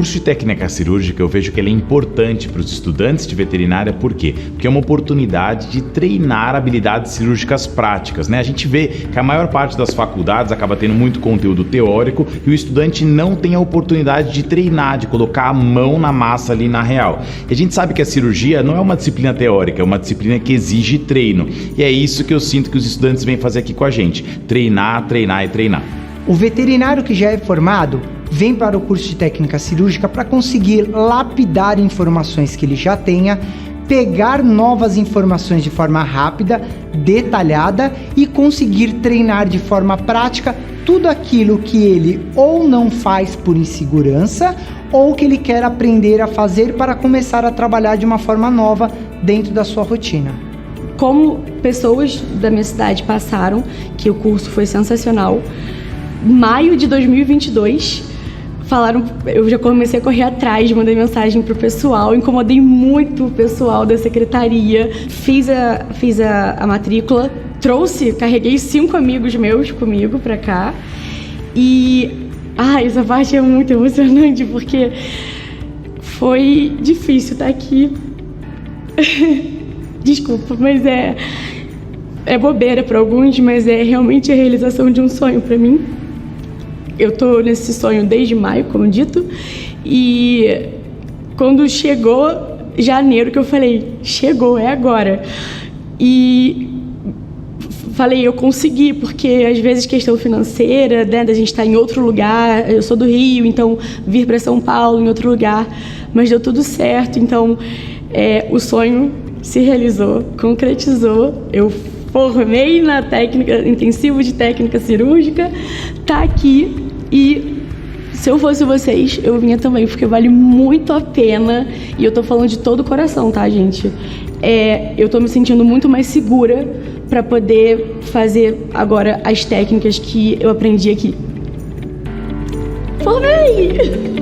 curso de técnica cirúrgica, eu vejo que ele é importante para os estudantes de veterinária, por quê? Porque é uma oportunidade de treinar habilidades cirúrgicas práticas, né? A gente vê que a maior parte das faculdades acaba tendo muito conteúdo teórico e o estudante não tem a oportunidade de treinar, de colocar a mão na massa ali na real. E a gente sabe que a cirurgia não é uma disciplina teórica, é uma disciplina que exige treino. E é isso que eu sinto que os estudantes vêm fazer aqui com a gente: treinar, treinar e treinar. O veterinário que já é formado vem para o curso de técnica cirúrgica para conseguir lapidar informações que ele já tenha, pegar novas informações de forma rápida, detalhada e conseguir treinar de forma prática tudo aquilo que ele ou não faz por insegurança ou que ele quer aprender a fazer para começar a trabalhar de uma forma nova dentro da sua rotina. Como pessoas da minha cidade passaram, que o curso foi sensacional, maio de 2022, falaram, eu já comecei a correr atrás, mandei mensagem pro pessoal, incomodei muito o pessoal da secretaria, fiz a matrícula, carreguei 5 amigos meus comigo pra cá e essa parte é muito emocionante porque foi difícil estar aqui. Desculpa, mas é bobeira para alguns, mas é realmente a realização de um sonho para mim. Eu tô nesse sonho desde maio, como dito, e quando chegou janeiro que eu falei, chegou, é agora. E falei, eu consegui, porque às vezes questão financeira, né, da gente estar em outro lugar, eu sou do Rio, então vir para São Paulo em outro lugar, mas deu tudo certo, então o sonho se realizou, concretizou, eu formei na técnica intensivo de técnica cirúrgica, tá aqui e se eu fosse vocês, eu vinha também, porque vale muito a pena e eu tô falando de todo o coração, tá, gente? Eu tô me sentindo muito mais segura para poder fazer agora as técnicas que eu aprendi aqui. Formei!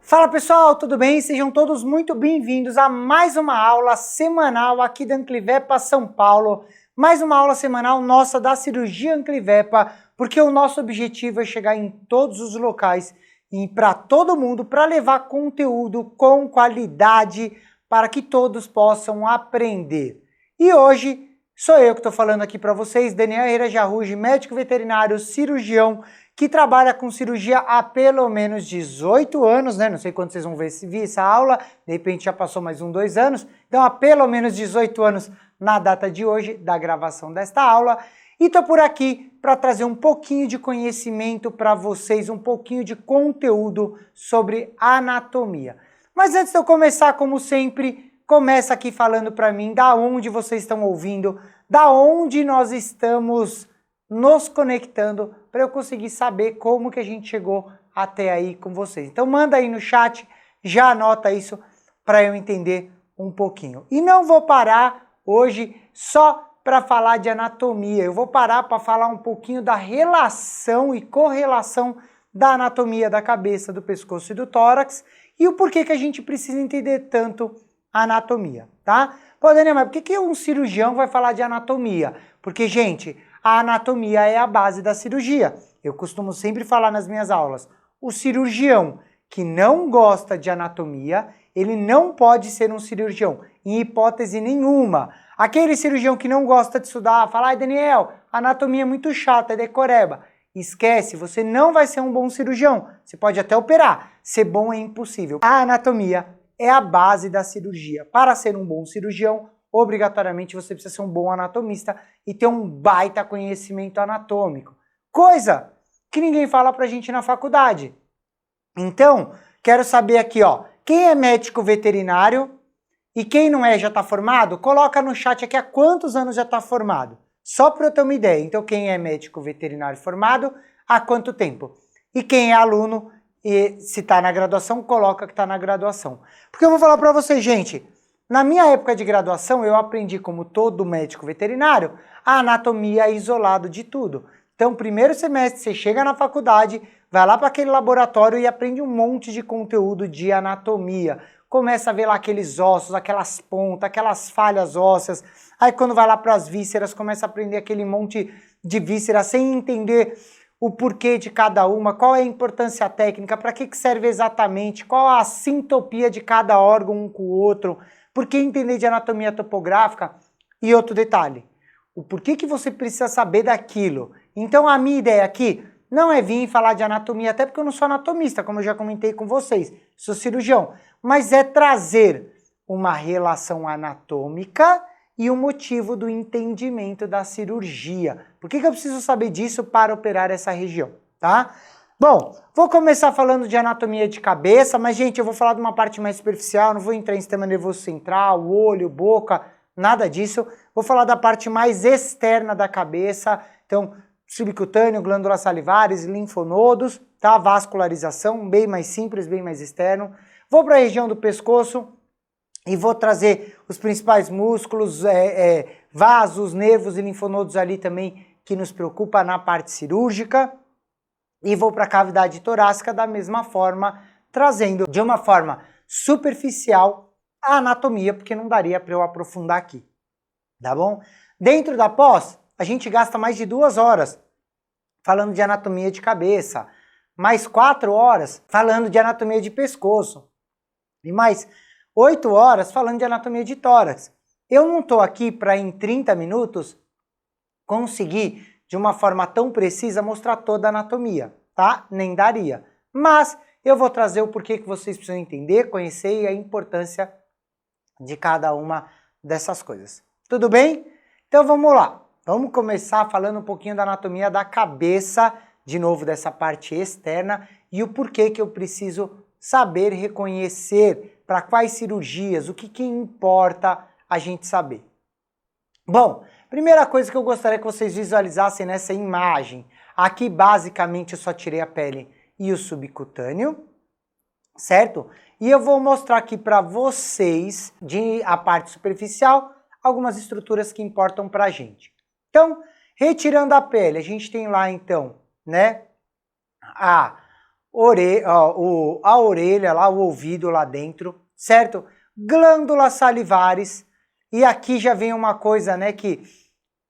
Fala pessoal, tudo bem? Sejam todos muito bem-vindos a mais uma aula semanal aqui da Anclivepa São Paulo. Mais uma aula semanal nossa da cirurgia Anclivepa, porque o nosso objetivo é chegar em todos os locais e para todo mundo para levar conteúdo com qualidade para que todos possam aprender. E hoje sou eu que estou falando aqui para vocês, Daniel Herrera Jarruge, médico veterinário, cirurgião, que trabalha com cirurgia há pelo menos 18 anos, né? Não sei quando vocês vão ver essa aula, de repente já passou mais 2 anos, então há pelo menos 18 anos na data de hoje, da gravação desta aula, e tô por aqui para trazer um pouquinho de conhecimento para vocês, um pouquinho de conteúdo sobre anatomia. Mas antes de eu começar, como sempre, começa aqui falando para mim da onde vocês estão ouvindo, da onde nós estamos nos conectando, para eu conseguir saber como que a gente chegou até aí com vocês. Então manda aí no chat, já anota isso para eu entender um pouquinho. E não vou parar hoje só para falar de anatomia, eu vou parar para falar um pouquinho da relação e correlação da anatomia da cabeça, do pescoço e do tórax e o porquê que a gente precisa entender tanto a anatomia, tá? Pô, Daniel, mas por que um cirurgião vai falar de anatomia? Porque, gente, a anatomia é a base da cirurgia. Eu costumo sempre falar nas minhas aulas, o cirurgião que não gosta de anatomia, ele não pode ser um cirurgião, em hipótese nenhuma. Aquele cirurgião que não gosta de estudar, fala, ai Daniel, anatomia é muito chata, é decoreba. Esquece, você não vai ser um bom cirurgião. Você pode até operar, ser bom é impossível. A anatomia é a base da cirurgia. Para ser um bom cirurgião, obrigatoriamente você precisa ser um bom anatomista e ter um baita conhecimento anatômico. Coisa que ninguém fala pra gente na faculdade. Então, quero saber aqui, ó, quem é médico veterinário e quem não é já está formado? Coloca no chat aqui há quantos anos já está formado. Só para eu ter uma ideia. Então, quem é médico veterinário formado, há quanto tempo? E quem é aluno, e se está na graduação, coloca que está na graduação. Porque eu vou falar para vocês, gente, na minha época de graduação, eu aprendi, como todo médico veterinário, a anatomia isolado de tudo. Então, primeiro semestre, você chega na faculdade, vai lá para aquele laboratório e aprende um monte de conteúdo de anatomia. Começa a ver lá aqueles ossos, aquelas pontas, aquelas falhas ósseas. Aí quando vai lá para as vísceras, começa a aprender aquele monte de vísceras sem entender o porquê de cada uma, qual é a importância técnica, para que serve exatamente, qual a sintopia de cada órgão um com o outro, por que entender de anatomia topográfica e outro detalhe, o porquê que você precisa saber daquilo. Então a minha ideia aqui não é vir falar de anatomia, até porque eu não sou anatomista, como eu já comentei com vocês, sou cirurgião, mas é trazer uma relação anatômica e o motivo do entendimento da cirurgia. Por que eu preciso saber disso para operar essa região, tá? Bom, vou começar falando de anatomia de cabeça, mas, gente, eu vou falar de uma parte mais superficial, não vou entrar em sistema nervoso central, olho, boca, nada disso. Vou falar da parte mais externa da cabeça, então, subcutâneo, glândulas salivares, linfonodos, tá? Vascularização, bem mais simples, bem mais externo. Vou para a região do pescoço e vou trazer os principais músculos, vasos, nervos e linfonodos ali também que nos preocupa na parte cirúrgica. E vou para a cavidade torácica da mesma forma, trazendo de uma forma superficial a anatomia, porque não daria para eu aprofundar aqui, tá bom? Dentro da pós, a gente gasta mais de 2 horas falando de anatomia de cabeça, mais 4 horas falando de anatomia de pescoço e mais 8 horas falando de anatomia de tórax. Eu não estou aqui para em 30 minutos conseguir de uma forma tão precisa mostrar toda a anatomia, tá? Nem daria. Mas eu vou trazer o porquê que vocês precisam entender, conhecer e a importância de cada uma dessas coisas. Tudo bem? Então vamos lá. Vamos começar falando um pouquinho da anatomia da cabeça, de novo dessa parte externa, e o porquê que eu preciso saber reconhecer para quais cirurgias, o que importa a gente saber. Bom, primeira coisa que eu gostaria que vocês visualizassem nessa imagem. Aqui basicamente eu só tirei a pele e o subcutâneo, certo? E eu vou mostrar aqui para vocês, a parte superficial, algumas estruturas que importam para a gente. Então, retirando a pele, a gente tem lá então, né, a orelha, lá, o ouvido lá dentro, certo? Glândulas salivares, e aqui já vem uma coisa, né, que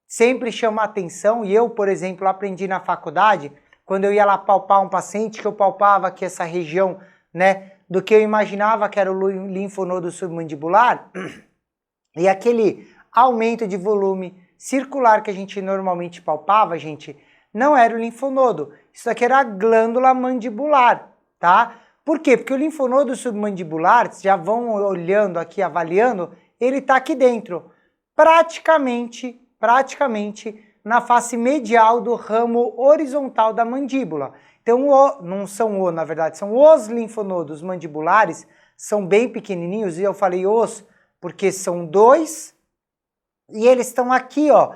sempre chama a atenção, e eu, por exemplo, aprendi na faculdade, quando eu ia lá palpar um paciente, que eu palpava aqui essa região, né, do que eu imaginava que era o linfonodo submandibular, e aquele aumento de volume circular que a gente normalmente palpava, gente, não era o linfonodo. Isso aqui era a glândula mandibular, tá? Por quê? Porque o linfonodo submandibular, já vão olhando aqui, avaliando, ele tá aqui dentro, praticamente na face medial do ramo horizontal da mandíbula. Então, na verdade, são os linfonodos mandibulares, são bem pequenininhos, e eu falei os, porque são 2, e eles estão aqui, ó,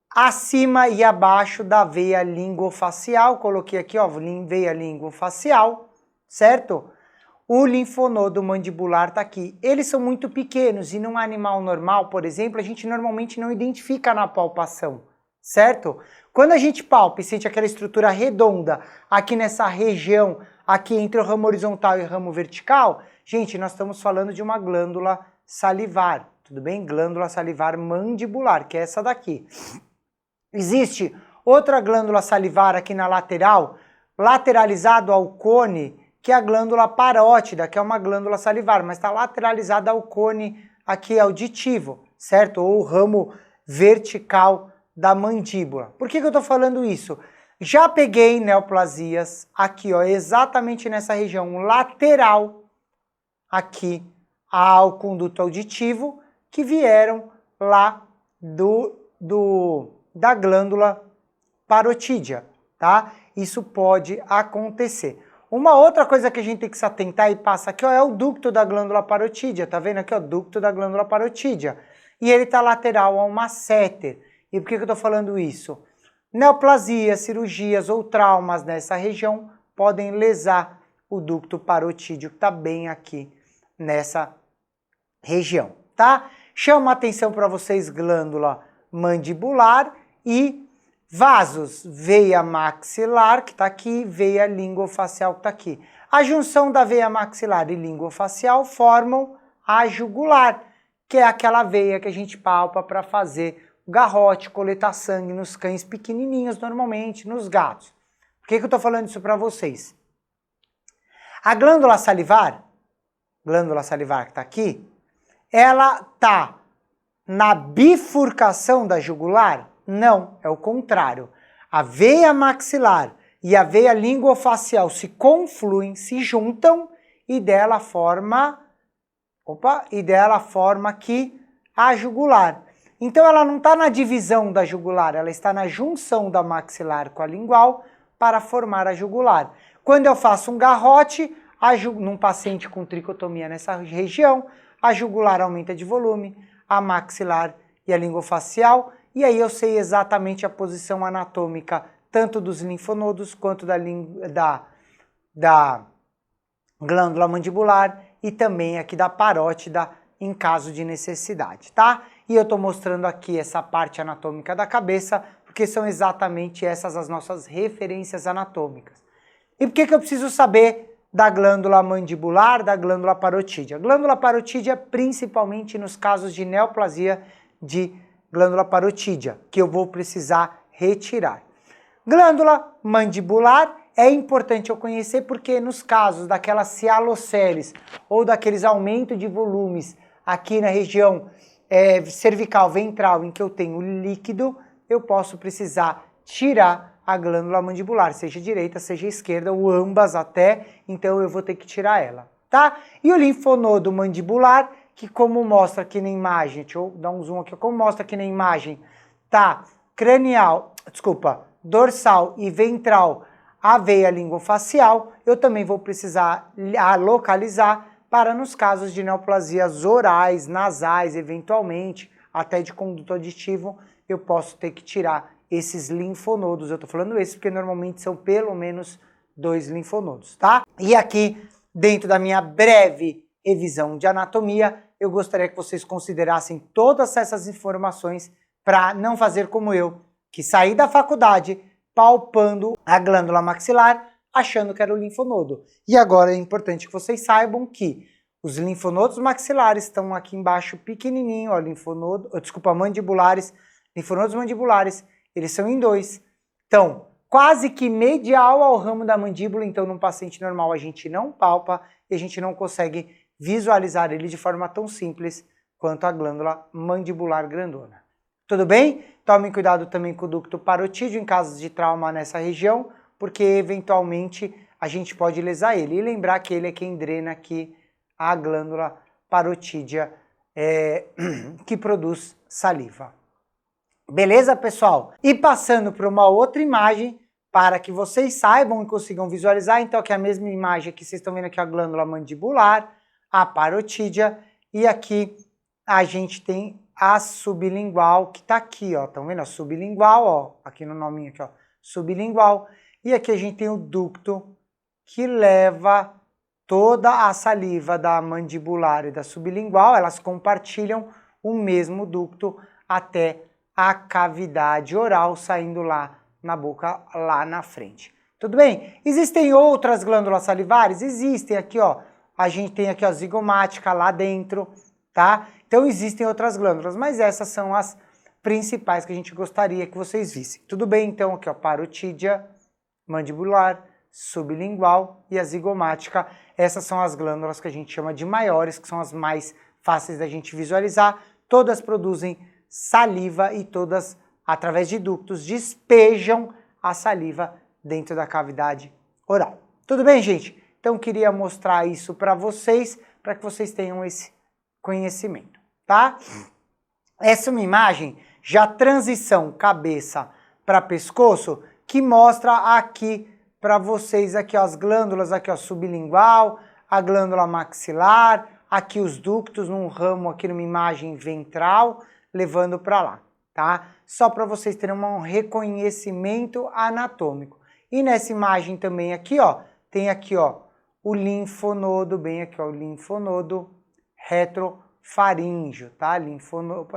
acima e abaixo da veia linguofacial. Coloquei aqui, ó, veia linguofacial, certo? O linfonodo mandibular tá aqui. Eles são muito pequenos e num animal normal, por exemplo, a gente normalmente não identifica na palpação, certo? Quando a gente palpa e sente aquela estrutura redonda aqui nessa região, aqui entre o ramo horizontal e o ramo vertical, gente, nós estamos falando de uma glândula salivar. Tudo bem? Glândula salivar mandibular, que é essa daqui. Existe outra glândula salivar aqui na lateral, lateralizado ao cone, que é a glândula parótida, que é uma glândula salivar, mas está lateralizada ao cone aqui auditivo, certo? Ou o ramo vertical da mandíbula. Por que eu estou falando isso? Já peguei neoplasias aqui, ó, exatamente nessa região lateral aqui ao conduto auditivo, que vieram lá da glândula parotídea, tá? Isso pode acontecer. Uma outra coisa que a gente tem que se atentar e passa aqui, ó, é o ducto da glândula parotídea, tá vendo aqui, ó, ducto da glândula parotídea. E ele tá lateral a um masséter. E por que eu estou falando isso? Neoplasias, cirurgias ou traumas nessa região podem lesar o ducto parotídeo, que está bem aqui nessa região, tá? Chama a atenção para vocês glândula mandibular e vasos, veia maxilar, que está aqui, veia linguofacial, que está aqui. A junção da veia maxilar e linguofacial formam a jugular, que é aquela veia que a gente palpa para fazer o garrote, coletar sangue nos cães pequenininhos, normalmente, nos gatos. Por que eu estou falando isso para vocês? A glândula salivar que está aqui, ela está na bifurcação da jugular? Não, é o contrário. A veia maxilar e a veia linguofacial se confluem, se juntam e dela forma aqui a jugular. Então ela não está na divisão da jugular, ela está na junção da maxilar com a lingual para formar a jugular. Quando eu faço um garrote, num paciente com tricotomia nessa região, a jugular aumenta de volume, a maxilar e a linguofacial, e aí eu sei exatamente a posição anatômica tanto dos linfonodos quanto da glândula mandibular e também aqui da parótida em caso de necessidade, tá? E eu estou mostrando aqui essa parte anatômica da cabeça porque são exatamente essas as nossas referências anatômicas. E por que eu preciso saber da glândula mandibular, da glândula parotídea? Glândula parotídea principalmente nos casos de neoplasia de glândula parotídea, que eu vou precisar retirar. Glândula mandibular é importante eu conhecer porque nos casos daquelas cialoceles ou daqueles aumentos de volumes aqui na região cervical ventral em que eu tenho líquido, eu posso precisar tirar a glândula mandibular, seja direita, seja esquerda, ou ambas até, então eu vou ter que tirar ela, tá? E o linfonodo mandibular, que como mostra aqui na imagem, deixa eu dar um zoom aqui, como mostra aqui na imagem, tá dorsal e ventral a veia linguofacial, eu também vou precisar localizar para nos casos de neoplasias orais, nasais, eventualmente, até de conduto auditivo, eu posso ter que tirar esses linfonodos. Eu estou falando esses porque normalmente são pelo menos 2 linfonodos, tá? E aqui, dentro da minha breve revisão de anatomia, eu gostaria que vocês considerassem todas essas informações para não fazer como eu, que saí da faculdade palpando a glândula maxilar, achando que era o linfonodo. E agora é importante que vocês saibam que os linfonodos maxilares estão aqui embaixo pequenininho, ó, mandibulares, linfonodos mandibulares, eles são em 2. Então, quase que medial ao ramo da mandíbula, então num paciente normal a gente não palpa e a gente não consegue visualizar ele de forma tão simples quanto a glândula mandibular grandona. Tudo bem? Tomem cuidado também com o ducto parotídeo em casos de trauma nessa região, porque eventualmente a gente pode lesar ele. E lembrar que ele é quem drena aqui a glândula parotídea que produz saliva. Beleza, pessoal? E passando para uma outra imagem, para que vocês saibam e consigam visualizar, então aqui é a mesma imagem que vocês estão vendo aqui a glândula mandibular, a parotídea, e aqui a gente tem a sublingual, que está aqui, ó, estão vendo? A sublingual, ó, aqui no nominho aqui, ó, sublingual, e aqui a gente tem o ducto que leva toda a saliva da mandibular e da sublingual, elas compartilham o mesmo ducto até a cavidade oral, saindo lá na boca, lá na frente. Tudo bem? Existem outras glândulas salivares? Existem aqui, ó, a gente tem aqui a zigomática lá dentro, tá? Então existem outras glândulas, mas essas são as principais que a gente gostaria que vocês vissem. Tudo bem? Então aqui, ó, parotídea, mandibular, sublingual e a zigomática. Essas são as glândulas que a gente chama de maiores, que são as mais fáceis da gente visualizar. Todas produzem saliva e todas, através de ductos, despejam a saliva dentro da cavidade oral. Tudo bem, gente? Então queria mostrar isso para vocês tenham esse conhecimento, tá? Essa é uma imagem já transição cabeça para pescoço que mostra aqui para vocês aqui ó, as glândulas aqui ó, sublingual, a glândula maxilar, aqui os ductos num ramo aqui numa imagem ventral levando para lá, tá? Só para vocês terem um reconhecimento anatômico. E nessa imagem também aqui, ó, tem aqui, ó, o linfonodo, bem aqui, ó, o linfonodo retrofaríngeo, tá?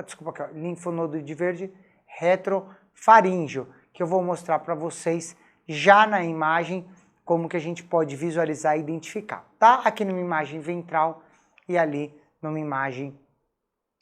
Desculpa aqui, ó, linfonodo de verde retrofaríngeo, que eu vou mostrar para vocês já na imagem como que a gente pode visualizar e identificar, tá? Aqui numa imagem ventral e ali numa imagem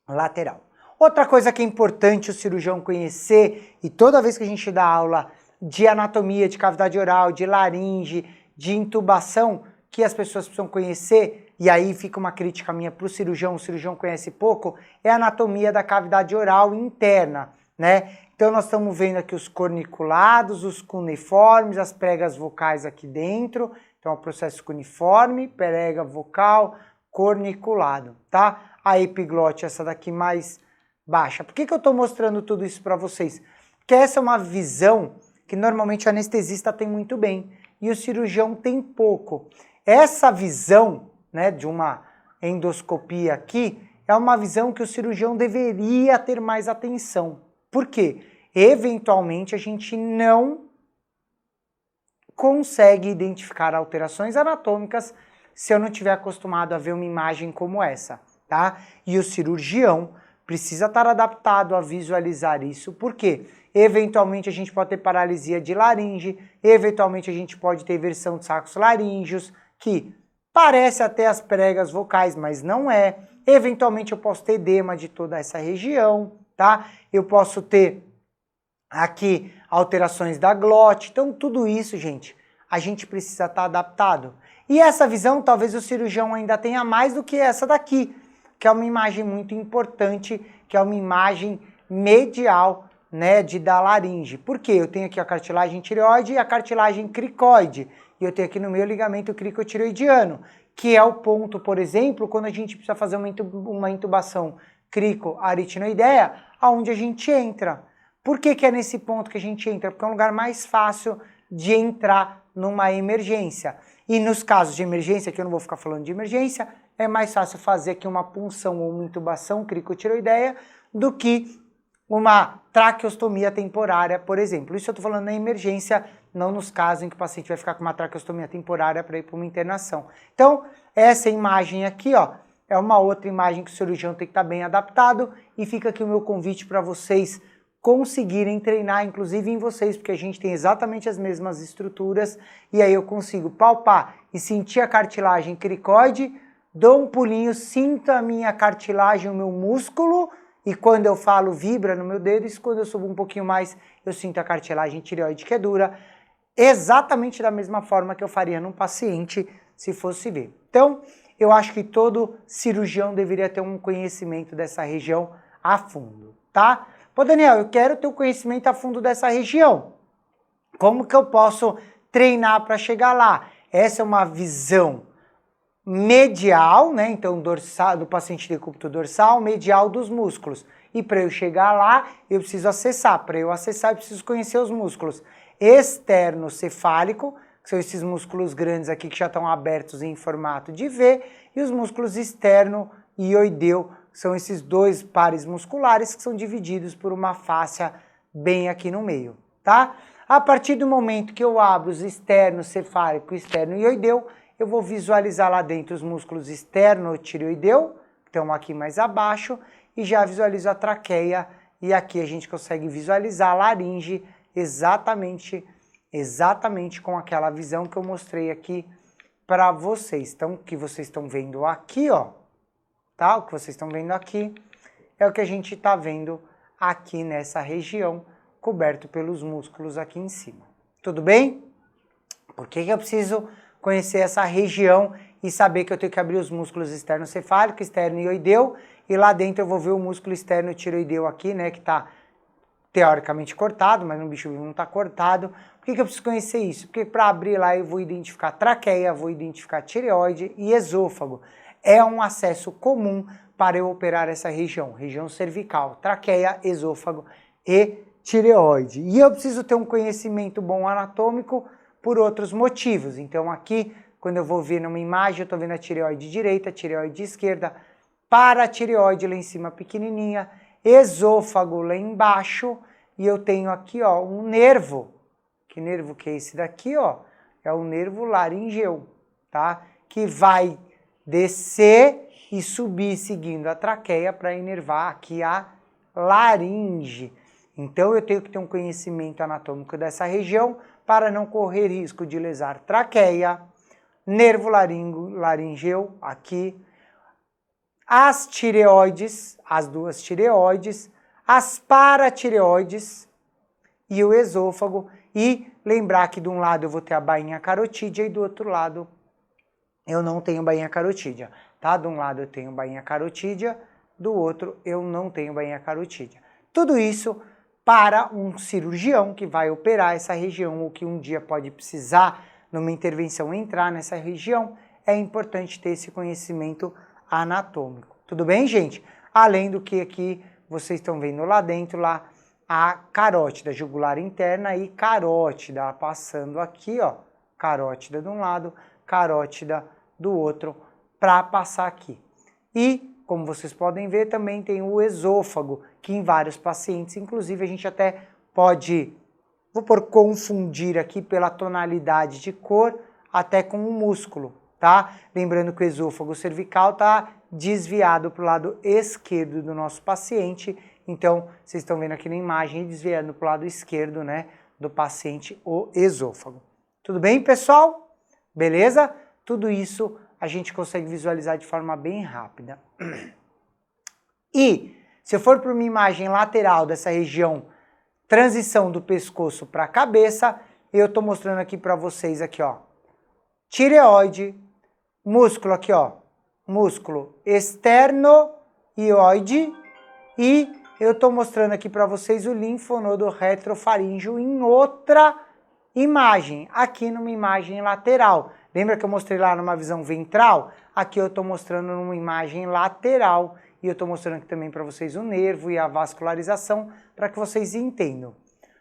lateral. Outra coisa que é importante o cirurgião conhecer, e toda vez que a gente dá aula de anatomia, de cavidade oral, de laringe, de intubação, que as pessoas precisam conhecer, e aí fica uma crítica minha para o cirurgião conhece pouco, é a anatomia da cavidade oral interna, né? Então nós estamos vendo aqui os corniculados, os cuneiformes, as pregas vocais aqui dentro, então é o processo cuneiforme, prega vocal, corniculado, tá? A epiglote, essa daqui mais baixa. Por que eu estou mostrando tudo isso para vocês? Porque essa é uma visão que normalmente o anestesista tem muito bem e o cirurgião tem pouco. Essa visão, né, de uma endoscopia aqui é uma visão que o cirurgião deveria ter mais atenção. Por quê? Eventualmente a gente não consegue identificar alterações anatômicas se eu não estiver acostumado a ver uma imagem como essa, tá? E o cirurgião precisa estar adaptado a visualizar isso, porque eventualmente a gente pode ter paralisia de laringe, eventualmente a gente pode ter inversão de sacos laríngeos, que parece até as pregas vocais, mas não é. Eventualmente eu posso ter edema de toda essa região, tá? Eu posso ter aqui alterações da glote, então tudo isso, gente, a gente precisa estar adaptado. E essa visão talvez o cirurgião ainda tenha mais do que essa daqui, que é uma imagem muito importante, que é uma imagem medial, né, da laringe. Por quê? Eu tenho aqui a cartilagem tireoide e a cartilagem cricoide, e eu tenho aqui no meu ligamento cricotireoidiano, que é o ponto, por exemplo, quando a gente precisa fazer uma intubação cricoaritinoideia, aonde a gente entra. Por que é nesse ponto que a gente entra? Porque é um lugar mais fácil de entrar numa emergência. E nos casos de emergência, que eu não vou ficar falando de emergência, é mais fácil fazer aqui uma punção ou uma intubação cricotireoideia do que uma traqueostomia temporária, por exemplo. Isso eu estou falando na emergência, não nos casos em que o paciente vai ficar com uma traqueostomia temporária para ir para uma internação. Então, essa imagem aqui, ó, é uma outra imagem que o cirurgião tem que estar bem adaptado, e fica aqui o meu convite para vocês conseguirem treinar, inclusive em vocês, porque a gente tem exatamente as mesmas estruturas, e aí eu consigo palpar e sentir a cartilagem cricoide, dou um pulinho, sinto a minha cartilagem, o meu músculo, e quando eu falo vibra no meu dedo, e quando eu subo um pouquinho mais, eu sinto a cartilagem tireoide que é dura, exatamente da mesma forma que eu faria num paciente se fosse ver. Então, eu acho que todo cirurgião deveria ter um conhecimento dessa região a fundo, tá? Pô, Daniel, eu quero ter um conhecimento a fundo dessa região. Como que eu posso treinar para chegar lá? Essa é uma visão medial, né? Então, dorsal, do paciente decúbito dorsal, medial dos músculos. E para eu chegar lá, eu preciso acessar. Para eu acessar, eu preciso conhecer os músculos externocefálico, que são esses músculos grandes aqui que já estão abertos em formato de V, e os músculos externo e ioideu, são esses dois pares musculares que são divididos por uma fáscia bem aqui no meio, tá? A partir do momento que eu abro os externo-cefálico e externo-ioideu, eu vou visualizar lá dentro os músculos externo-tireoideu, que estão aqui mais abaixo, e já visualizo a traqueia, e aqui a gente consegue visualizar a laringe exatamente com aquela visão que eu mostrei aqui para vocês. Então, o que vocês estão vendo aqui, ó, tá? O que vocês estão vendo aqui é o que a gente está vendo aqui nessa região, coberto pelos músculos aqui em cima. Tudo bem? Por que eu preciso conhecer essa região e saber que eu tenho que abrir os músculos externo-cefálico, externo-ioideu, e lá dentro eu vou ver o músculo externo-tireoideu aqui, né, que está teoricamente cortado, mas no bicho vivo não está cortado. Por que eu preciso conhecer isso? Porque para abrir lá eu vou identificar traqueia, vou identificar tireoide e esôfago. É um acesso comum para eu operar essa região cervical, traqueia, esôfago e tireoide. E eu preciso ter um conhecimento bom anatômico por outros motivos. Então aqui, quando eu vou ver numa imagem, eu estou vendo a tireoide direita, a tireoide esquerda, paratireoide lá em cima pequenininha, esôfago lá embaixo e eu tenho aqui, ó, um nervo. Que nervo que é esse daqui, ó? É o nervo laringeu, tá? Que vai descer e subir seguindo a traqueia para inervar aqui a laringe. Então eu tenho que ter um conhecimento anatômico dessa região para não correr risco de lesar traqueia, nervo laringeu aqui, as tireoides, as duas tireoides, as paratireoides e o esôfago. E lembrar que de um lado eu vou ter a bainha carotídea e do outro lado eu não tenho bainha carotídea, tá? De um lado eu tenho bainha carotídea, do outro eu não tenho bainha carotídea. Tudo isso para um cirurgião que vai operar essa região ou que um dia pode precisar, numa intervenção, entrar nessa região, é importante ter esse conhecimento anatômico. Tudo bem, gente? Além do que aqui vocês estão vendo lá dentro, lá a carótida jugular interna e carótida, passando aqui, ó, carótida de um lado, carótida do outro, para passar aqui. E, como vocês podem ver, também tem o esôfago, que em vários pacientes, inclusive, a gente até pode, vou por confundir aqui pela tonalidade de cor, até com o músculo, tá? Lembrando que o esôfago cervical está desviado para o lado esquerdo do nosso paciente, então, vocês estão vendo aqui na imagem, desviando para o lado esquerdo, né, do paciente, o esôfago. Tudo bem, pessoal? Beleza? Tudo isso a gente consegue visualizar de forma bem rápida. E, se eu for para uma imagem lateral dessa região, transição do pescoço para a cabeça, eu estou mostrando aqui para vocês, aqui, ó, tireoide, músculo aqui, ó, músculo externo-ioide e eu estou mostrando aqui para vocês o linfonodo retrofaríngeo em outra imagem, aqui numa imagem lateral. Lembra que eu mostrei lá numa visão ventral? Aqui eu estou mostrando numa imagem lateral e eu estou mostrando aqui também para vocês o nervo e a vascularização para que vocês entendam.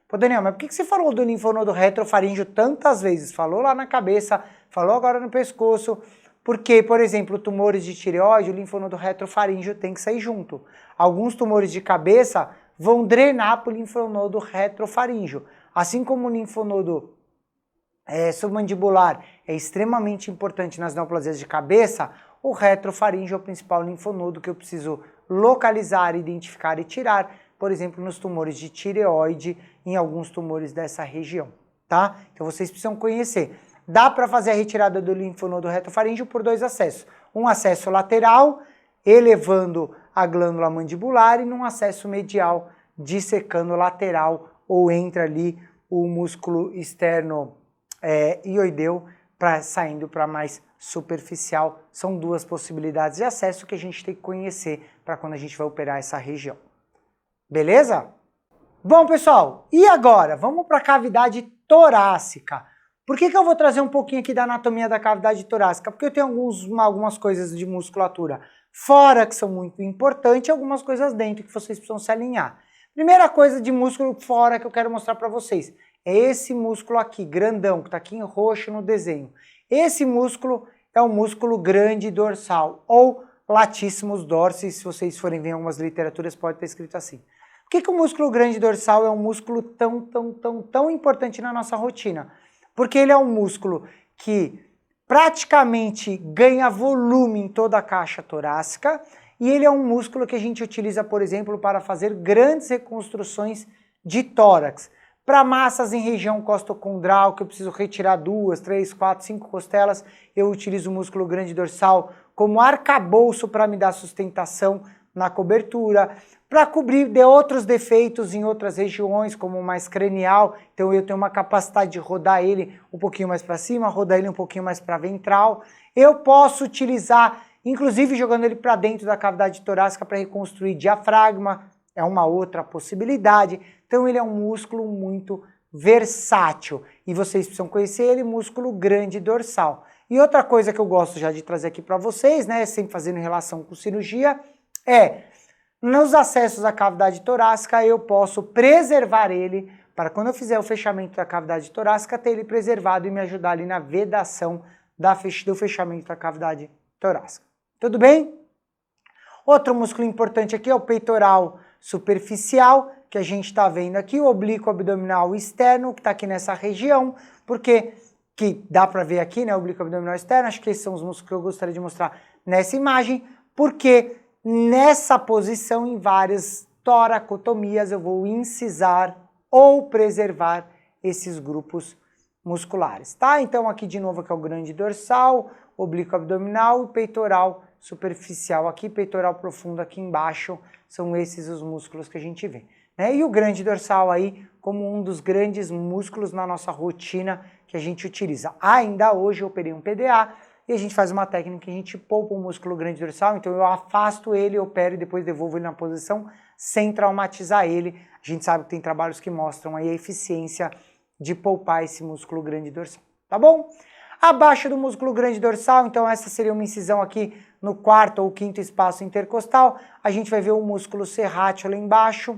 Pô, Daniel, mas por que você falou do linfonodo retrofaríngeo tantas vezes? Falou lá na cabeça, falou agora no pescoço. Porque, por exemplo, tumores de tireoide, o linfonodo retrofaríngeo tem que sair junto. Alguns tumores de cabeça vão drenar para o linfonodo retrofaríngeo. Assim como o linfonodo submandibular é extremamente importante nas neoplasias de cabeça, o retrofaríngeo é o principal linfonodo que eu preciso localizar, identificar e tirar, por exemplo, nos tumores de tireoide, em alguns tumores dessa região, tá? Então vocês precisam conhecer. Dá para fazer a retirada do linfonodo retrofaríngeo por dois acessos. Um acesso lateral, elevando a glândula mandibular, e num acesso medial, dissecando lateral, ou entra ali o músculo externo ioideu, saindo para mais superficial. São duas possibilidades de acesso que a gente tem que conhecer para quando a gente vai operar essa região. Beleza? Bom, pessoal, e agora? Vamos para a cavidade torácica. Por que eu vou trazer um pouquinho aqui da anatomia da cavidade torácica? Porque eu tenho algumas coisas de musculatura fora que são muito importantes e algumas coisas dentro que vocês precisam se alinhar. Primeira coisa de músculo fora que eu quero mostrar para vocês é esse músculo aqui, grandão, que está aqui em roxo no desenho. Esse músculo é o músculo grande dorsal, ou latissimus dorsi, se vocês forem ver em algumas literaturas pode estar escrito assim. Por que o músculo grande dorsal é um músculo tão importante na nossa rotina? Porque ele é um músculo que praticamente ganha volume em toda a caixa torácica e ele é um músculo que a gente utiliza, por exemplo, para fazer grandes reconstruções de tórax. Para massas em região costocondral, que eu preciso retirar 2, 3, 4, 5 costelas, eu utilizo o músculo grande dorsal como arcabouço para me dar sustentação na cobertura, para cobrir de outros defeitos em outras regiões, como o mais cranial, então eu tenho uma capacidade de rodar ele um pouquinho mais para cima, rodar ele um pouquinho mais para ventral. Eu posso utilizar, inclusive jogando ele para dentro da cavidade torácica para reconstruir diafragma, é uma outra possibilidade. Então ele é um músculo muito versátil e vocês precisam conhecer ele, músculo grande dorsal. E outra coisa que eu gosto já de trazer aqui para vocês, né, sempre fazendo em relação com cirurgia, nos acessos à cavidade torácica eu posso preservar ele para quando eu fizer o fechamento da cavidade torácica ter ele preservado e me ajudar ali na vedação do fechamento da cavidade torácica. Tudo bem? Outro músculo importante aqui é o peitoral superficial, que a gente está vendo aqui, o oblíquo abdominal externo, que está aqui nessa região, porque que dá para ver aqui, né, o oblíquo abdominal externo, acho que esses são os músculos que eu gostaria de mostrar nessa imagem, porque nessa posição, em várias toracotomias, eu vou incisar ou preservar esses grupos musculares, tá? Então aqui de novo aqui é o grande dorsal, oblíquo abdominal e peitoral superficial aqui, peitoral profundo aqui embaixo, são esses os músculos que a gente vê, né? E o grande dorsal aí como um dos grandes músculos na nossa rotina que a gente utiliza. Ainda hoje eu operei um PDA e a gente faz uma técnica que a gente poupa o músculo grande dorsal, então eu afasto ele, opero e depois devolvo ele na posição sem traumatizar ele. A gente sabe que tem trabalhos que mostram aí a eficiência de poupar esse músculo grande dorsal, tá bom? Abaixo do músculo grande dorsal, então essa seria uma incisão aqui no quarto ou quinto espaço intercostal, a gente vai ver o músculo serrátil lá embaixo,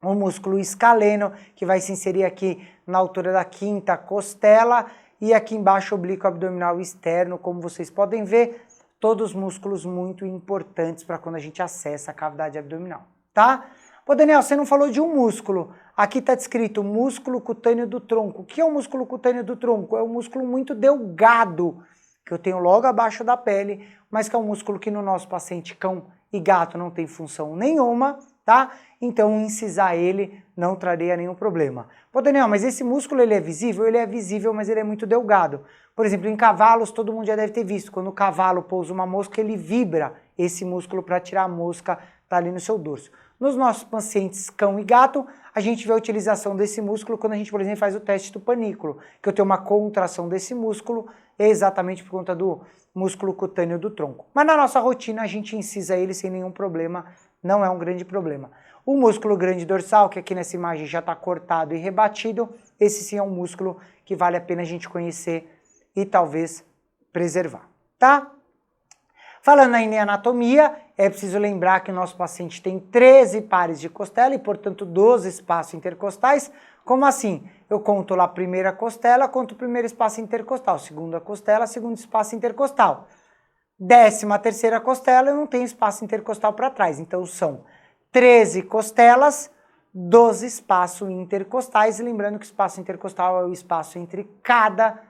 o músculo escaleno, que vai se inserir aqui na altura da quinta costela, e aqui embaixo o oblíquo abdominal externo, como vocês podem ver, todos músculos muito importantes para quando a gente acessa a cavidade abdominal, tá? Pô, Daniel, você não falou de um músculo. Aqui está descrito músculo cutâneo do tronco. O que é o músculo cutâneo do tronco? É um músculo muito delgado, que eu tenho logo abaixo da pele, mas que é um músculo que no nosso paciente cão e gato não tem função nenhuma, tá? Então incisar ele não traria nenhum problema. Pô, Daniel, mas esse músculo ele é visível? Ele é visível, mas ele é muito delgado. Por exemplo, em cavalos, todo mundo já deve ter visto, quando o cavalo pousa uma mosca, ele vibra esse músculo para tirar a mosca, tá ali no seu dorso. Nos nossos pacientes cão e gato, a gente vê a utilização desse músculo quando a gente, por exemplo, faz o teste do panículo, que eu tenho uma contração desse músculo, exatamente por conta do músculo cutâneo do tronco. Mas na nossa rotina a gente incisa ele sem nenhum problema, não é um grande problema. O músculo grande dorsal, que aqui nessa imagem já está cortado e rebatido, esse sim é um músculo que vale a pena a gente conhecer e talvez preservar, tá? Falando ainda em anatomia, é preciso lembrar que o nosso paciente tem 13 pares de costela e, portanto, 12 espaços intercostais. Como assim? Eu conto lá a primeira costela, conto o primeiro espaço intercostal, segunda costela, segundo espaço intercostal. 13ª costela, eu não tenho espaço intercostal para trás. Então, são 13 costelas, 12 espaços intercostais. Lembrando que o espaço intercostal é o espaço entre cada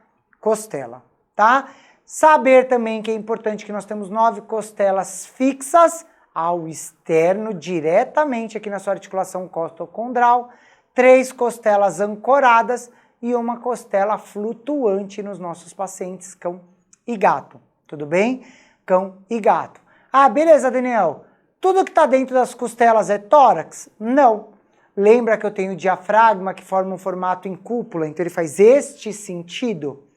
costela, tá? Saber também que é importante que nós temos 9 costelas fixas ao externo, diretamente aqui na sua articulação costocondral, 3 costelas ancoradas e uma costela flutuante nos nossos pacientes cão e gato. Tudo bem? Cão e gato. Ah, beleza, Daniel. Tudo que está dentro das costelas é tórax? Não. Lembra que eu tenho o diafragma que forma um formato em cúpula, então ele faz este sentido?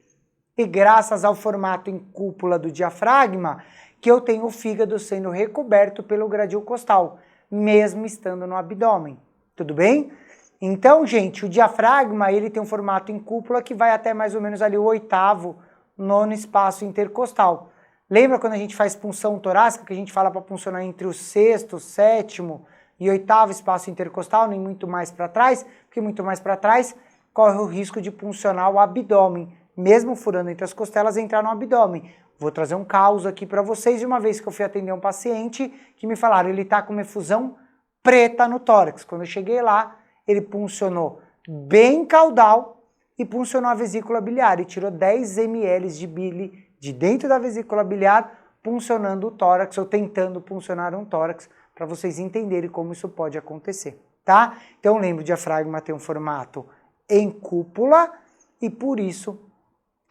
E graças ao formato em cúpula do diafragma, que eu tenho o fígado sendo recoberto pelo gradil costal, mesmo estando no abdômen. Tudo bem? Então, gente, o diafragma ele tem um formato em cúpula que vai até mais ou menos ali o 8º, 9º espaço intercostal. Lembra quando a gente faz punção torácica, que a gente fala para puncionar entre o 6º, 7º e 8º espaço intercostal, nem muito mais para trás, porque muito mais para trás corre o risco de puncionar o abdômen, mesmo furando entre as costelas, entrar no abdômen. Vou trazer um caso aqui para vocês de uma vez que eu fui atender um paciente que me falaram, ele está com uma efusão preta no tórax. Quando eu cheguei lá, ele puncionou bem caudal e puncionou a vesícula biliar e tirou 10 ml de bile de dentro da vesícula biliar, puncionando o tórax ou tentando puncionar um tórax, para vocês entenderem como isso pode acontecer, tá? Então lembra, o diafragma tem um formato em cúpula e por isso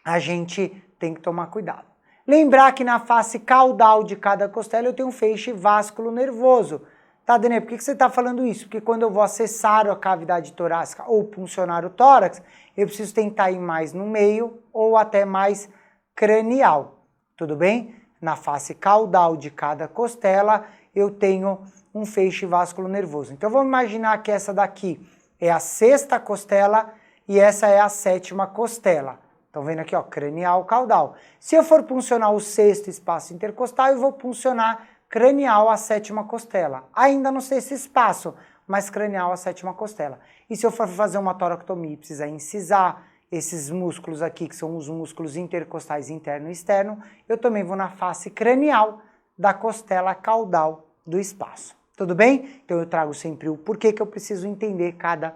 a gente tem que tomar cuidado. Lembrar que na face caudal de cada costela eu tenho um feixe vasculo nervoso. Tá, Daniel, por que você está falando isso? Porque quando eu vou acessar a cavidade torácica ou puncionar o tórax, eu preciso tentar ir mais no meio ou até mais cranial, tudo bem? Na face caudal de cada costela eu tenho um feixe vasculo nervoso. Então vamos imaginar que essa daqui é a 6ª costela e essa é a 7ª costela. Estão vendo aqui, ó, cranial, caudal. Se eu for puncionar o 6º espaço intercostal, eu vou puncionar cranial a 7ª costela. Ainda não sei esse espaço, mas cranial a 7ª costela. E se eu for fazer uma toractomia e precisar incisar esses músculos aqui, que são os músculos intercostais interno e externo, eu também vou na face cranial da costela caudal do espaço. Tudo bem? Então eu trago sempre o porquê que eu preciso entender cada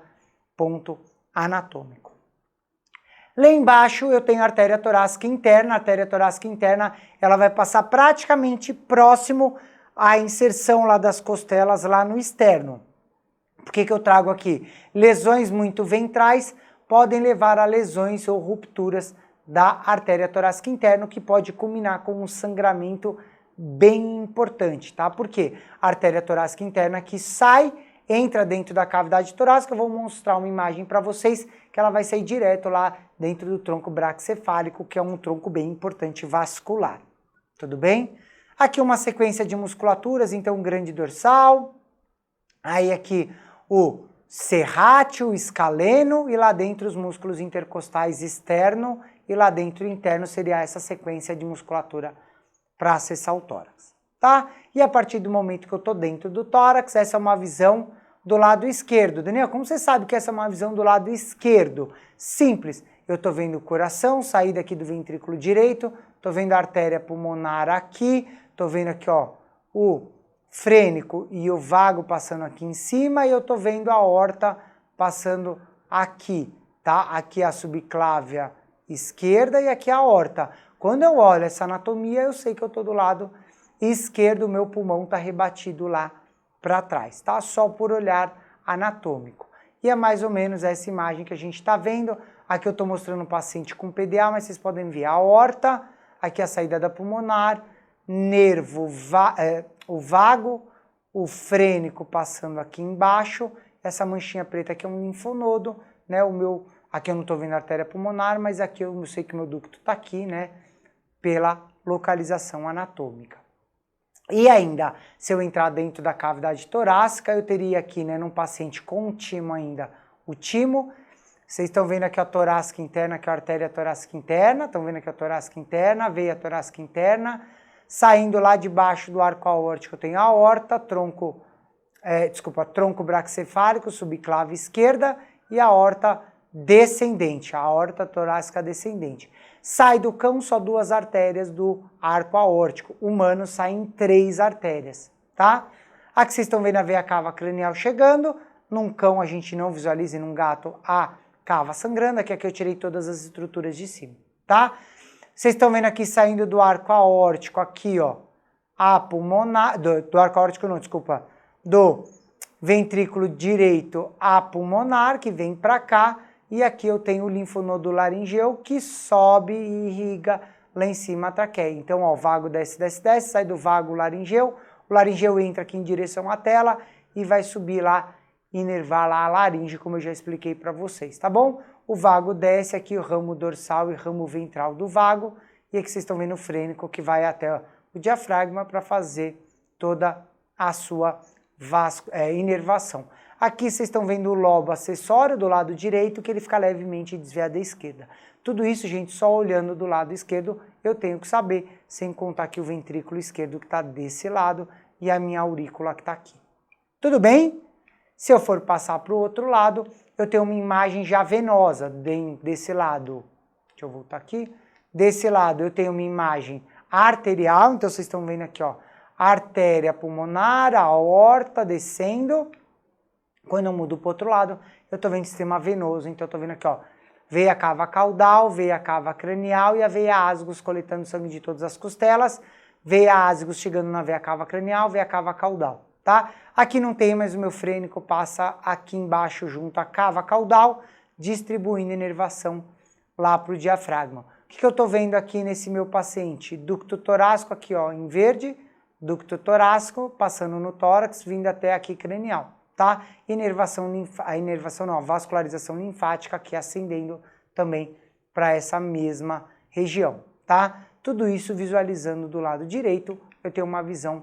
ponto anatômico. Lá embaixo eu tenho a artéria torácica interna. A artéria torácica interna, ela vai passar praticamente próximo à inserção lá das costelas lá no externo. Por que eu trago aqui? Lesões muito ventrais podem levar a lesões ou rupturas da artéria torácica interna, que pode culminar com um sangramento bem importante, tá? Por quê? A artéria torácica interna que sai, entra dentro da cavidade torácica. Eu vou mostrar uma imagem para vocês que ela vai sair direto lá dentro do tronco braquicefálico, que é um tronco bem importante vascular. Tudo bem? Aqui uma sequência de musculaturas, então grande dorsal, aí aqui o serrátil, escaleno, e lá dentro os músculos intercostais externo, e lá dentro interno seria essa sequência de musculatura para acessar o tórax, tá? E a partir do momento que eu estou dentro do tórax, essa é uma visão do lado esquerdo. Daniel, como você sabe que essa é uma visão do lado esquerdo? Simples, eu estou vendo o coração sair daqui do ventrículo direito, estou vendo a artéria pulmonar aqui, estou vendo aqui, ó, o frênico e o vago passando aqui em cima, e eu estou vendo a aorta passando aqui, tá? Aqui a subclávia esquerda e aqui a aorta. Quando eu olho essa anatomia, eu sei que eu estou do lado esquerdo, o meu pulmão está rebatido lá para trás, tá? Só por olhar anatômico. E é mais ou menos essa imagem que a gente está vendo. Aqui eu estou mostrando um paciente com PDA, mas vocês podem ver a aorta, aqui a saída da pulmonar, nervo, o vago, o frênico passando aqui embaixo, essa manchinha preta aqui é um linfonodo, né? Aqui eu não estou vendo a artéria pulmonar, mas aqui eu sei que o meu ducto está aqui, né? Pela localização anatômica. E ainda, se eu entrar dentro da cavidade torácica, eu teria aqui, né, num paciente com timo ainda, o timo. Vocês estão vendo aqui a torácica interna, que é a artéria torácica interna, estão vendo aqui a torácica interna, a veia torácica interna. Saindo lá de baixo do arco aórtico eu tenho a aorta, tronco braquicefálico, subclave esquerda, e a aorta descendente, a aorta torácica descendente. Sai do cão só 2 artérias do arco aórtico, humano saem 3 artérias, tá? Aqui vocês estão vendo a veia cava cranial chegando, num cão a gente não visualiza, e num gato a cava sangrando, aqui eu tirei todas as estruturas de cima, tá? Vocês estão vendo aqui saindo do arco aórtico, aqui ó, a pulmonar, do arco aórtico não, desculpa, do ventrículo direito a pulmonar, que vem para cá, e aqui eu tenho o linfonodo laringeu, que sobe e irriga lá em cima a traqueia. Então, ó, o vago desce, desce, desce, sai do vago laringeu, o laringeu entra aqui em direção à tela e vai subir lá, inervar lá a laringe, como eu já expliquei para vocês, tá bom? O vago desce aqui, o ramo dorsal e ramo ventral do vago, e aqui vocês estão vendo o frênico que vai até o diafragma para fazer toda a sua inervação. Aqui vocês estão vendo o lobo acessório do lado direito, que ele fica levemente desviado à esquerda. Tudo isso, gente, só olhando do lado esquerdo, eu tenho que saber, sem contar aqui o ventrículo esquerdo que está desse lado e a minha aurícula que está aqui. Tudo bem? Se eu for passar para o outro lado, eu tenho uma imagem já venosa desse lado. Deixa eu voltar aqui. Desse lado eu tenho uma imagem arterial, então vocês estão vendo aqui, ó, a artéria pulmonar, a aorta descendo. Quando eu mudo para o outro lado, eu estou vendo sistema venoso, então eu estou vendo aqui, ó, veia cava caudal, veia cava cranial e a veia asgos coletando sangue de todas as costelas, veia asgos chegando na veia cava cranial, veia cava caudal, tá? Aqui não tem, mas o meu frênico passa aqui embaixo junto à cava caudal, distribuindo inervação lá para o diafragma. O que eu estou vendo aqui nesse meu paciente? Ducto torácico aqui, ó, em verde, ducto torácico passando no tórax, vindo até aqui cranial. Tá? A vascularização linfática aqui ascendendo também para essa mesma região, tá? Tudo isso visualizando do lado direito, eu tenho uma visão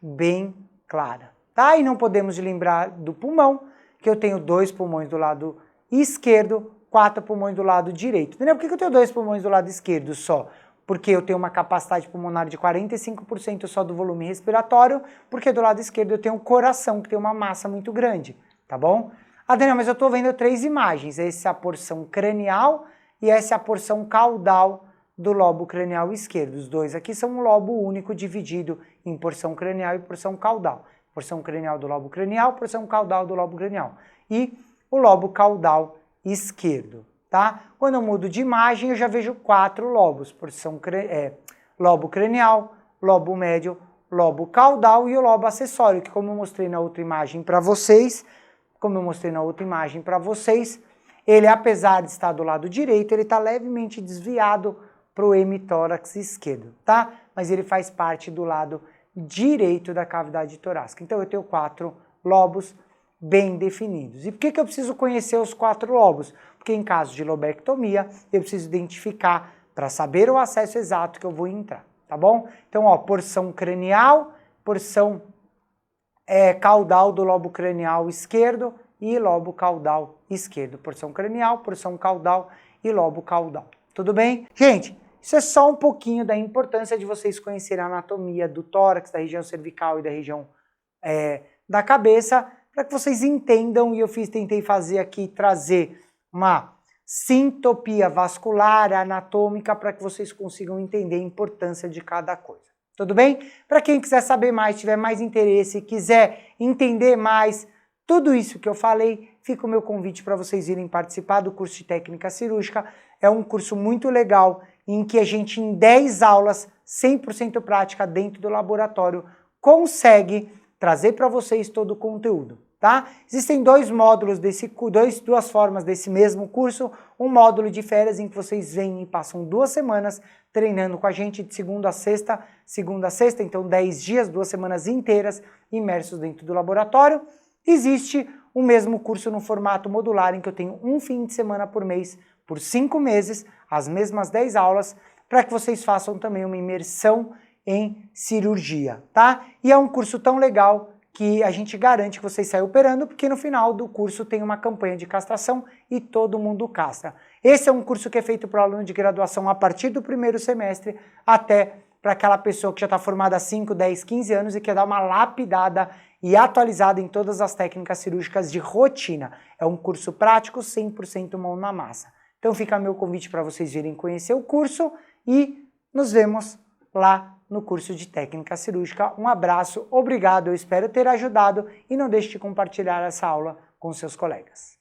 bem clara, tá? E não podemos lembrar do pulmão, que eu tenho 2 pulmões do lado esquerdo, 4 pulmões do lado direito. Entendeu? Por que eu tenho 2 pulmões do lado esquerdo só? Porque eu tenho uma capacidade pulmonar de 45% só do volume respiratório, porque do lado esquerdo eu tenho um coração, que tem uma massa muito grande, tá bom? Adriana, mas eu estou vendo 3 imagens, essa é a porção cranial e essa é a porção caudal do lobo cranial esquerdo. Os dois aqui são um lobo único dividido em porção cranial e porção caudal. porção cranial do lobo cranial, porção caudal do lobo cranial. E o lobo caudal esquerdo, tá? Quando eu mudo de imagem, eu já vejo 4 lobos, lobo cranial, lobo médio, lobo caudal e o lobo acessório, que como eu mostrei na outra imagem para vocês, ele, apesar de estar do lado direito, ele está levemente desviado para o hemitórax esquerdo, tá? Mas ele faz parte do lado direito da cavidade torácica. Então eu tenho 4 lobos bem definidos. E por que eu preciso conhecer os 4 lobos? Porque em caso de lobectomia, eu preciso identificar para saber o acesso exato que eu vou entrar, tá bom? Então, ó, porção cranial, porção caudal do lobo cranial esquerdo e lobo caudal esquerdo. Porção cranial, porção caudal e lobo caudal. Tudo bem? Gente, isso é só um pouquinho da importância de vocês conhecerem a anatomia do tórax, da região cervical e da região da cabeça, para que vocês entendam, e eu tentei fazer aqui, trazer uma sintopia vascular, anatômica, para que vocês consigam entender a importância de cada coisa. Tudo bem? Para quem quiser saber mais, tiver mais interesse, quiser entender mais tudo isso que eu falei, fica o meu convite para vocês irem participar do curso de técnica cirúrgica. É um curso muito legal, em que a gente, em 10 aulas, 100% prática dentro do laboratório, consegue trazer para vocês todo o conteúdo, tá? Existem 2 módulos duas formas desse mesmo curso. Um módulo de férias em que vocês vêm e passam 2 semanas treinando com a gente de segunda a sexta, então 10 dias, 2 semanas inteiras imersos dentro do laboratório. Existe o mesmo curso no formato modular, em que eu tenho um fim de semana por mês, por 5 meses, as mesmas 10 aulas, para que vocês façam também uma imersão em cirurgia, tá? E é um curso tão legal que a gente garante que vocês saem operando, porque no final do curso tem uma campanha de castração e todo mundo castra. Esse é um curso que é feito para o aluno de graduação a partir do 1º semestre até para aquela pessoa que já está formada há 5, 10, 15 anos e quer dar uma lapidada e atualizada em todas as técnicas cirúrgicas de rotina. É um curso prático, 100% mão na massa. Então fica meu convite para vocês virem conhecer o curso e nos vemos lá no curso de técnica cirúrgica. Um abraço, obrigado, eu espero ter ajudado e não deixe de compartilhar essa aula com seus colegas.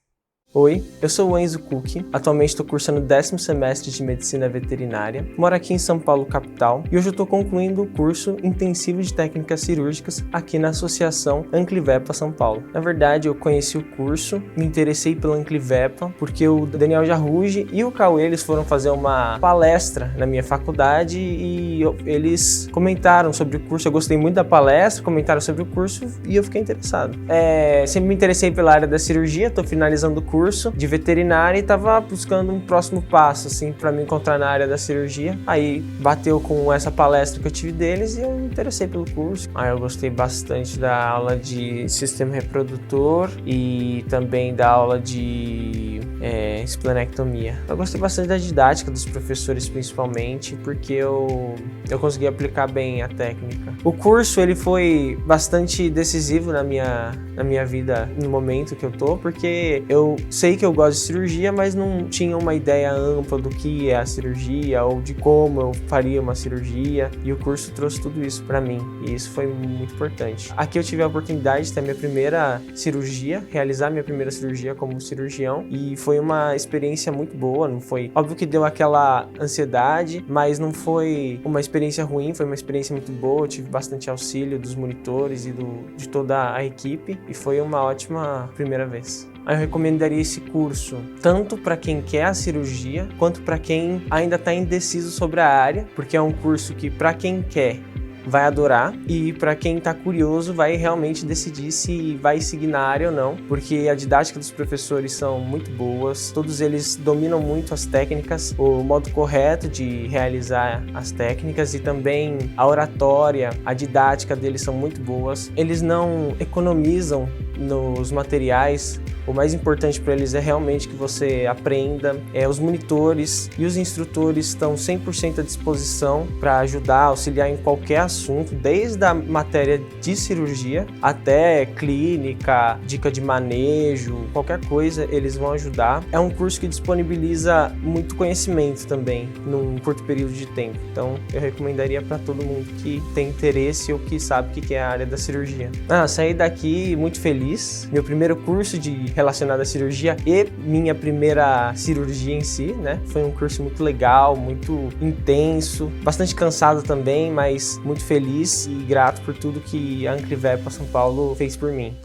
Oi, eu sou o Enzo Cook, atualmente estou cursando o 10º semestre de Medicina Veterinária, moro aqui em São Paulo, capital, e hoje eu estou concluindo o curso intensivo de técnicas cirúrgicas aqui na Associação Anclivepa São Paulo. Na verdade, eu conheci o curso, me interessei pela Anclivepa, porque o Daniel Jarruge e o Cauê, eles foram fazer uma palestra na minha faculdade e eles comentaram sobre o curso. Eu gostei muito da palestra, comentaram sobre o curso e eu fiquei interessado. Sempre me interessei pela área da cirurgia, estou finalizando o curso de veterinária e estava buscando um próximo passo, assim, para me encontrar na área da cirurgia. Aí bateu com essa palestra que eu tive deles e eu me interessei pelo curso. Aí eu gostei bastante da aula de sistema reprodutor e também da aula de esplenectomia. Eu gostei bastante da didática dos professores, principalmente, porque eu consegui aplicar bem a técnica. O curso, ele foi bastante decisivo na minha vida no momento que eu tô, porque eu sei que eu gosto de cirurgia, mas não tinha uma ideia ampla do que é a cirurgia ou de como eu faria uma cirurgia, e o curso trouxe tudo isso para mim, e isso foi muito importante. Aqui eu tive a oportunidade de ter minha primeira cirurgia, realizar minha primeira cirurgia como cirurgião, e foi uma experiência muito boa. Não foi, óbvio que deu aquela ansiedade, mas não foi uma experiência ruim, foi uma experiência muito boa. Eu tive bastante auxílio dos monitores e de toda a equipe, e foi uma ótima primeira vez. Eu recomendaria esse curso tanto para quem quer a cirurgia, quanto para quem ainda está indeciso sobre a área, porque é um curso que, para quem quer, vai adorar, e para quem está curioso vai realmente decidir se vai seguir na área ou não, porque a didática dos professores são muito boas, todos eles dominam muito as técnicas, o modo correto de realizar as técnicas, e também a oratória, a didática deles são muito boas. Eles não economizam nos materiais. O mais importante para eles é realmente que você aprenda. Os monitores e os instrutores estão 100% à disposição para ajudar, auxiliar em qualquer assunto, desde a matéria de cirurgia até clínica, dica de manejo, qualquer coisa eles vão ajudar. É um curso que disponibiliza muito conhecimento também num curto período de tempo. Então eu recomendaria para todo mundo que tem interesse ou que sabe o que é a área da cirurgia. Saí daqui muito feliz. Meu primeiro curso relacionado à cirurgia e minha primeira cirurgia em si, né? Foi um curso muito legal, muito intenso, bastante cansado também, mas muito feliz e grato por tudo que a Anclivepa São Paulo fez por mim.